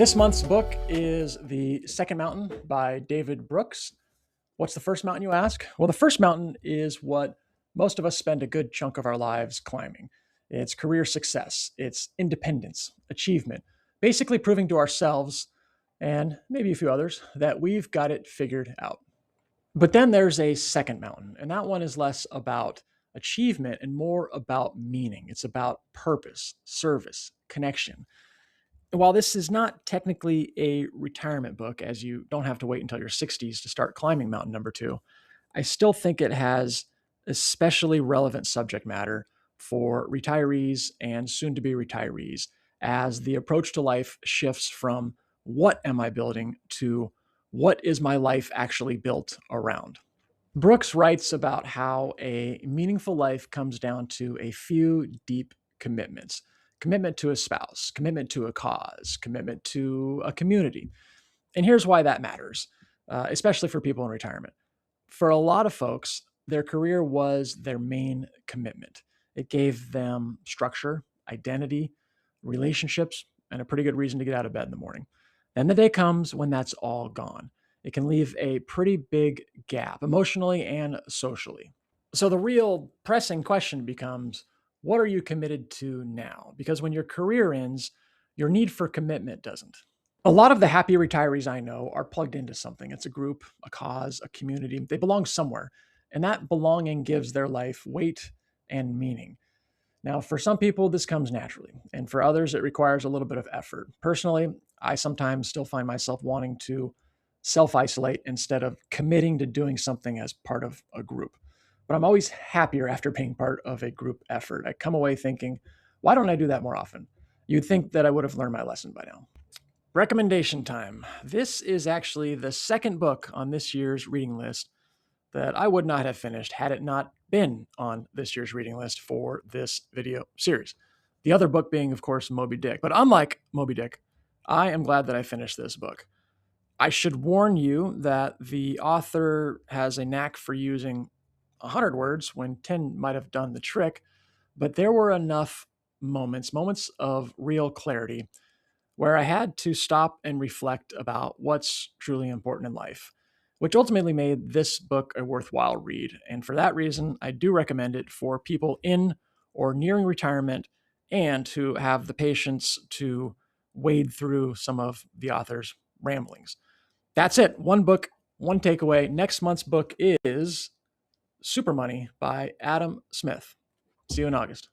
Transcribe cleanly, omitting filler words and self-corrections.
This month's book is The Second Mountain by David Brooks. What's the first mountain, you ask? Well, the first mountain is what most of us spend a good chunk of our lives climbing. It's career success, it's independence, achievement, basically proving to ourselves and maybe a few others that we've got it figured out. But then there's a second mountain, and that one is less about achievement and more about meaning. It's about purpose, service, connection. While this is not technically a retirement book, as you don't have to wait until your 60s to start climbing mountain number two, I still think it has especially relevant subject matter for retirees and soon to be retirees as the approach to life shifts from what am I building to what is my life actually built around. Brooks writes about how a meaningful life comes down to a few deep commitments: commitment to a spouse, commitment to a cause, commitment to a community. And here's why that matters, especially for people in retirement. For a lot of folks, their career was their main commitment. It gave them structure, identity, relationships, and a pretty good reason to get out of bed in the morning. Then the day comes when that's all gone. It can leave a pretty big gap emotionally and socially. So the real pressing question becomes, what are you committed to now? Because when your career ends, your need for commitment doesn't. A lot of the happy retirees I know are plugged into something. It's a group, a cause, a community. They belong somewhere. And that belonging gives their life weight and meaning. Now, for some people, this comes naturally. And for others, it requires a little bit of effort. Personally, I sometimes still find myself wanting to self isolate instead of committing to doing something as part of a group. But I'm always happier after being part of a group effort. I come away thinking, why don't I do that more often? You'd think that I would have learned my lesson by now. Recommendation time. This is actually the second book on this year's reading list that I would not have finished had it not been on this year's reading list for this video series. The other book being, of course, Moby Dick. But unlike Moby Dick, I am glad that I finished this book. I should warn you that the author has a knack for using 100 words when 10 might have done the trick, but there were enough moments of real clarity where I had to stop and reflect about what's truly important in life, which ultimately made this book a worthwhile read. And for that reason, I do recommend it for people in or nearing retirement and who have the patience to wade through some of the author's ramblings. That's it. One book, one takeaway. Next month's book is Super Money by Adam Smith. See you in August.